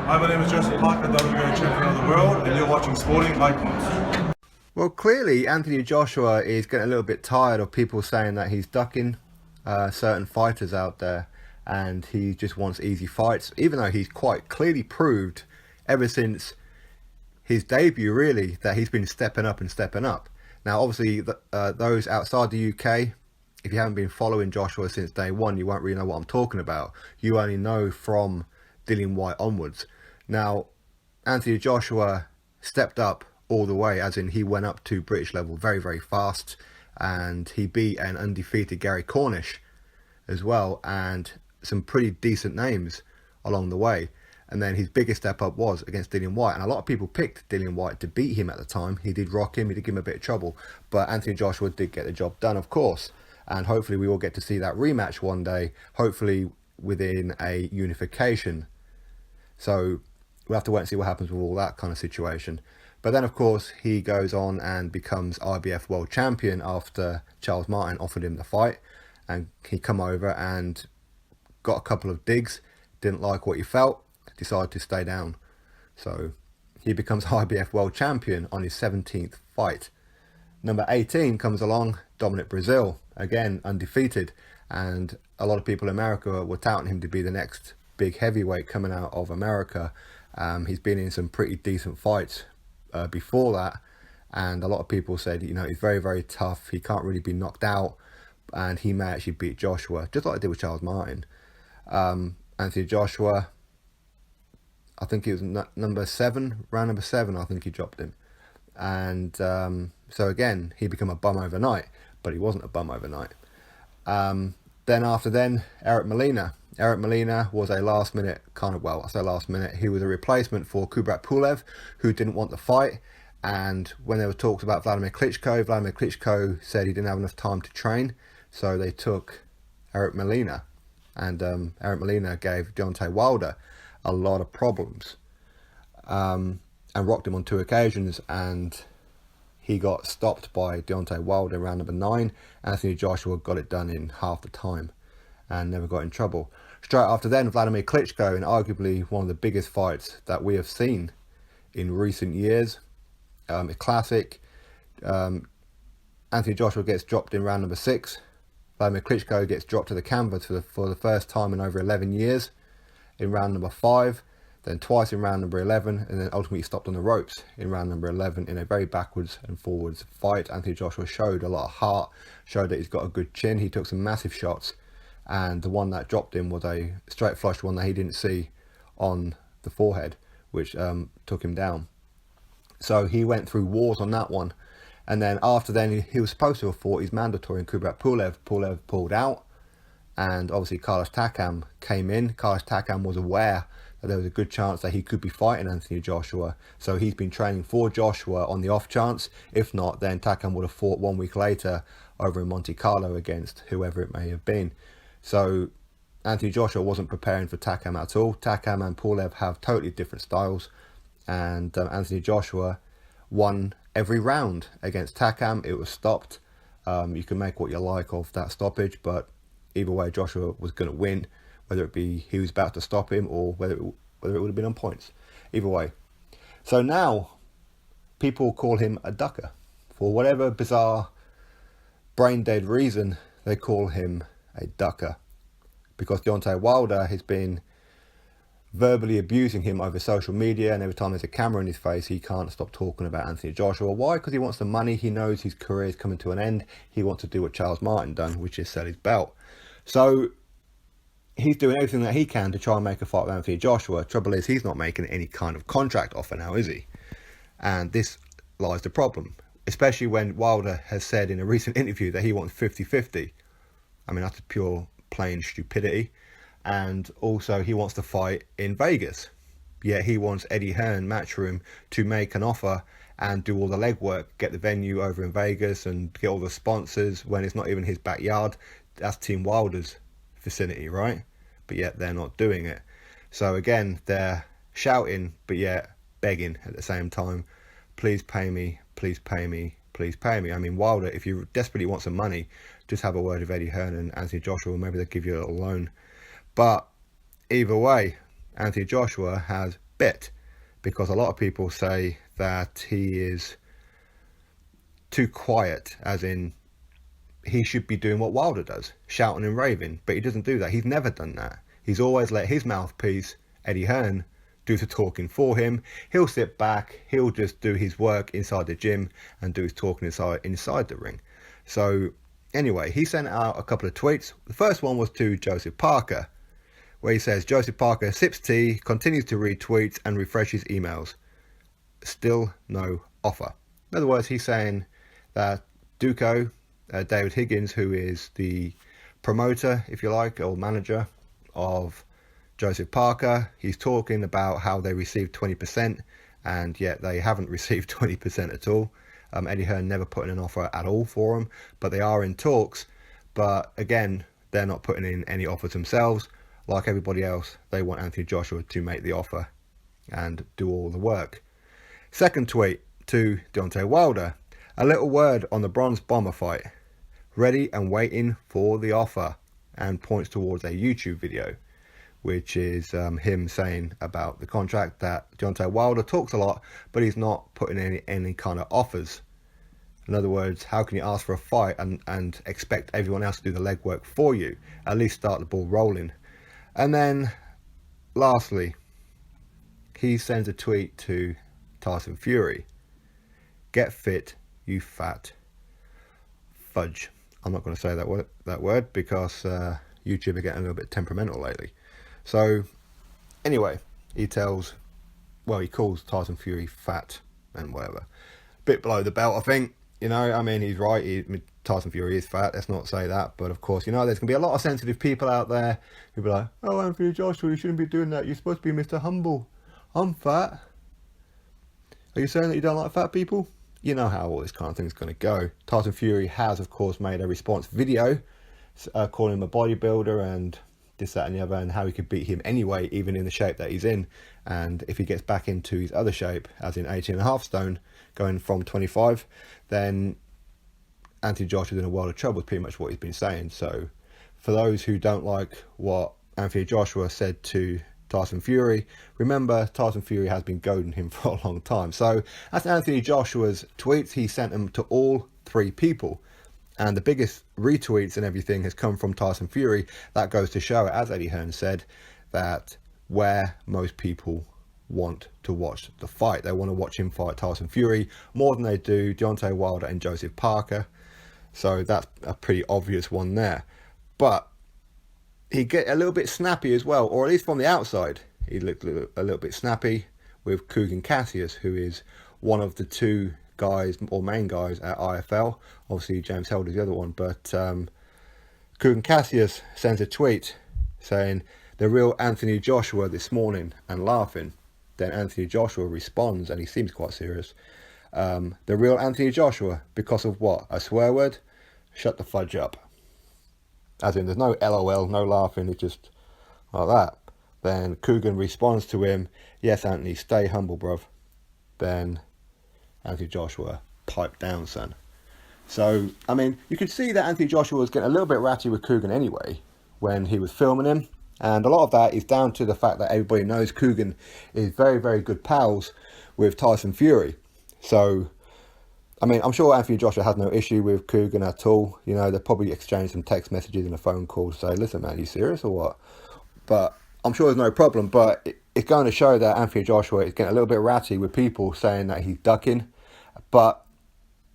Hi, my name is Parker, WBO champion of the world, and you're watching Sporting Icons. Well, clearly Anthony Joshua is getting a little bit tired of people saying that he's ducking certain fighters out there and he just wants easy fights, even though he's quite clearly proved ever since his debut, really, that he's been stepping up and stepping up. Now, obviously, those outside the UK, if you haven't been following Joshua since day one, you won't really know what I'm talking about. You only know from Dillian Whyte onwards. Now, Anthony Joshua stepped up all the way, as in he went up to British level very, very fast, and he beat an undefeated Gary Cornish as well, and some pretty decent names along the way. And then his biggest step up was against Dillian Whyte, and a lot of people picked Dillian Whyte to beat him at the time. He did rock him, he did give him a bit of trouble, but Anthony Joshua did get the job done, of course, and hopefully we will get to see that rematch one day, hopefully within a unification. So we'll have to wait and see what happens with all that kind of situation. But then, of course, he goes on and becomes IBF world champion after Charles Martin offered him the fight. And he come over and got a couple of digs, didn't like what he felt, decided to stay down. So he becomes IBF world champion on his 17th fight. Number 18 comes along, Dominic Brazil, again undefeated. And a lot of people in America were touting him to be the next big heavyweight coming out of America. He's been in some pretty decent fights before that, and a lot of people said, you know, he's very, very tough, he can't really be knocked out, and he may actually beat Joshua, just like I did with Charles Martin. Anthony Joshua, I think he was number 7, round number 7, I think he dropped him. And so again, he became a bum overnight, but he wasn't a bum overnight. Then after then, Eric Molina. Eric Molina was a last minute kind of, well, I say last minute, he was a replacement for Kubrat Pulev, who didn't want the fight. And when there were talks about Vladimir Klitschko said he didn't have enough time to train. So they took Eric Molina. And Eric Molina gave Deontay Wilder a lot of problems. And rocked him on 2 occasions. And he got stopped by Deontay Wilder in round number 9. Anthony Joshua got it done in half the time and never got in trouble. Straight after then, Vladimir Klitschko, in arguably one of the biggest fights that we have seen in recent years. A classic. Anthony Joshua gets dropped in round number 6. Vladimir Klitschko gets dropped to the canvas for the first time in over 11 years in round number 5. Then twice in round number 11, and then ultimately stopped on the ropes in round number 11 in a very backwards and forwards fight. Anthony Joshua showed a lot of heart, showed that he's got a good chin. He took some massive shots, and the one that dropped him was a straight flush one that he didn't see on the forehead, which took him down. So he went through wars on that one. And then after then, he was supposed to have fought his mandatory in Kubrat Pulev. Pulev pulled out, and obviously Carlos Takam came in. Carlos Takam was aware that there was a good chance that he could be fighting Anthony Joshua. So he's been training for Joshua on the off chance. If not, then Takam would have fought 1 week later over in Monte Carlo against whoever it may have been. So Anthony Joshua wasn't preparing for Takam at all. Takam and Pulev have totally different styles. And Anthony Joshua won every round against Takam. It was stopped. You can make what you like of that stoppage, but either way, Joshua was going to win, whether it be he was about to stop him or whether it would have been on points. Either way. So now, people call him a ducker. For whatever bizarre, brain-dead reason, they call him a ducker. Because Deontay Wilder has been verbally abusing him over social media, and every time there's a camera in his face, he can't stop talking about Anthony Joshua. Why? Because he wants the money. He knows his career is coming to an end. He wants to do what Charles Martin done, which is sell his belt. So he's doing everything that he can to try and make a fight with Anthony Joshua. Trouble is, he's not making any kind of contract offer now, is he? And this lies the problem, especially when Wilder has said in a recent interview that he wants 50-50. I mean, that's pure plain stupidity. And also he wants to fight in Vegas. Yet he wants Eddie Hearn Matchroom to make an offer and do all the legwork, get the venue over in Vegas and get all the sponsors when it's not even his backyard. That's Team Wilder's vicinity, right? But yet they're not doing it. So again, they're shouting, but yet begging at the same time. Please pay me, please pay me, please pay me. I mean, Wilder, if you desperately want some money, just have a word with Eddie Hearn and Anthony Joshua. Maybe they'll give you a little loan. But either way, Anthony Joshua has bit, because a lot of people say that he is too quiet, as in he should be doing what Wilder does, shouting and raving, but he doesn't do that. He's never done that. He's always let his mouthpiece, Eddie Hearn, do the talking for him. He'll sit back, he'll just do his work inside the gym and do his talking inside the ring. So anyway, he sent out a couple of tweets. The first one was to Joseph Parker, where he says, Joseph Parker sips tea, continues to read tweets and refreshes emails. Still no offer. In other words, he's saying that Duco, David Higgins, who is the promoter, if you like, or manager of Joseph Parker, he's talking about how they received 20% and yet they haven't received 20% at all. Eddie Hearn never put in an offer at all for them, but they are in talks. But again, they're not putting in any offers themselves. Like everybody else, they want Anthony Joshua to make the offer and do all the work. Second tweet to Deontay Wilder. A little word on the Bronze Bomber fight. Ready and waiting for the offer, and points towards a YouTube video, which is him saying about the contract that Deontay Wilder talks a lot, but he's not putting any kind of offers. In other words, how can you ask for a fight and expect everyone else to do the legwork for you? At least start the ball rolling. And then, lastly, he sends a tweet to Tyson Fury. Get fit, you fat fudge. I'm not going to say that word because YouTube are getting a little bit temperamental lately. So anyway, he calls Tyson Fury fat and whatever. Bit below the belt, I think. You know, I mean, he's right. Tyson Fury is fat. Let's not say that. But of course, you know, there's going to be a lot of sensitive people out there who be like, oh, Anthony Joshua, you shouldn't be doing that. You're supposed to be Mr. Humble. I'm fat. Are you saying that you don't like fat people? You know how all this kind of thing is going to go. Tyson Fury has, of course, made a response video calling him a bodybuilder and this, that and the other, and how he could beat him anyway, even in the shape that he's in. And if he gets back into his other shape, as in 18.5 stone, going from 25, then Anthony Joshua's in a world of trouble, is pretty much what he's been saying. So for those who don't like what Anthony Joshua said to Tyson Fury, remember Tyson Fury has been goading him for a long time. So that's Anthony Joshua's tweets. He sent them to all three people, and the biggest retweets and everything has come from Tyson Fury. That goes to show, as Eddie Hearn said, that where most people want to watch the fight, they want to watch him fight Tyson Fury more than they do Deontay Wilder and Joseph Parker. So that's a pretty obvious one there. But he get a little bit snappy as well, or at least from the outside, he looked a little bit snappy with Kugan Cassius, who is one of the two guys or main guys at IFL. Obviously, James Held is the other one, but Kugan Cassius sends a tweet saying, "The real Anthony Joshua this morning," and laughing. Then Anthony Joshua responds, and he seems quite serious. The real Anthony Joshua, because of what? A swear word? Shut the fudge up. As in, there's no LOL, no laughing, it's just like that. Then Kugan responds to him, "Yes, Anthony, stay humble, bruv." Then Anthony Joshua, pipe down, son. So, I mean, you could see that Anthony Joshua was getting a little bit ratty with Kugan anyway, when he was filming him. And a lot of that is down to the fact that everybody knows Kugan is very, very good pals with Tyson Fury. So, I mean, I'm sure Anthony Joshua has no issue with Kugan at all. You know, they probably exchanged some text messages and a phone call to say, "Listen, man, you serious or what?" But I'm sure there's no problem. But it's going to show that Anthony Joshua is getting a little bit ratty with people saying that he's ducking. But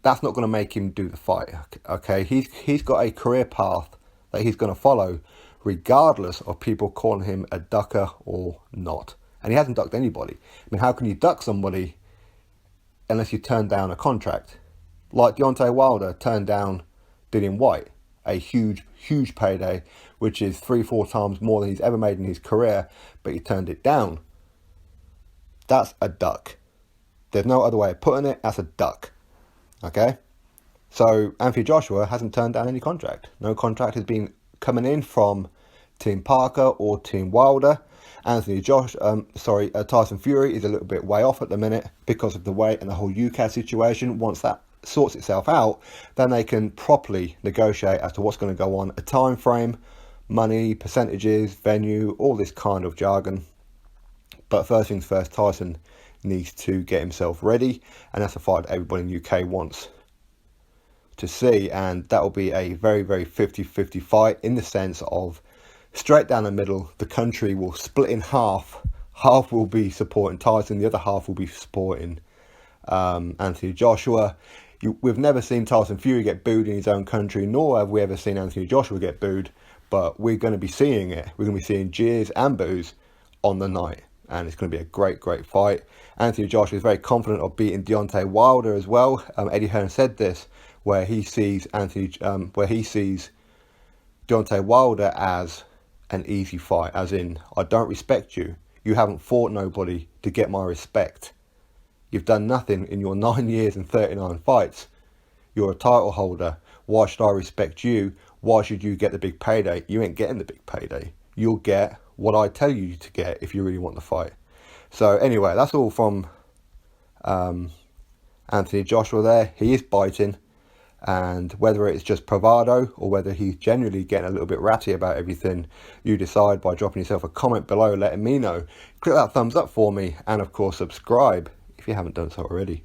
that's not going to make him do the fight, okay? He's got a career path that he's going to follow, regardless of people calling him a ducker or not. And he hasn't ducked anybody. I mean, how can you duck somebody unless you turn down a contract? Like Deontay Wilder turned down Dillian White, a huge, huge payday, which is 3-4 times more than he's ever made in his career, but he turned it down. That's a duck. There's no other way of putting it. That's a duck. Okay? So Anthony Joshua hasn't turned down any contract. No contract has been coming in from Team Parker or Team Wilder. Tyson Fury is a little bit way off at the minute because of the weight and the whole UCAD situation. Once that sorts itself out, then they can properly negotiate as to what's going to go on, a time frame, money, percentages, venue, all this kind of jargon. But first things first, Tyson needs to get himself ready, and that's a fight everybody in the UK wants to see, and that will be a very, very 50-50 fight, in the sense of straight down the middle. The country will split in half. Half will be supporting Tyson, the other half will be supporting Anthony Joshua. We've never seen Tyson Fury get booed in his own country, nor have we ever seen Anthony Joshua get booed, but we're going to be seeing it. We're going to be seeing jeers and boos on the night, and it's going to be a great, great fight. Anthony Joshua is very confident of beating Deontay Wilder as well. Eddie Hearn said this, where he sees Deontay Wilder as an easy fight, as in, I don't respect you. You haven't fought nobody to get my respect. You've done nothing in your 9 years and 39 fights. You're a title holder. Why should I respect you? Why should you get the big payday? You ain't getting the big payday. You'll get what I tell you to get if you really want the fight. So anyway, that's all from Anthony Joshua there. He is biting, and whether it's just bravado or whether he's genuinely getting a little bit ratty about everything, you decide by dropping yourself a comment below letting me know. Click that thumbs up for me, and of course subscribe if you haven't done so already.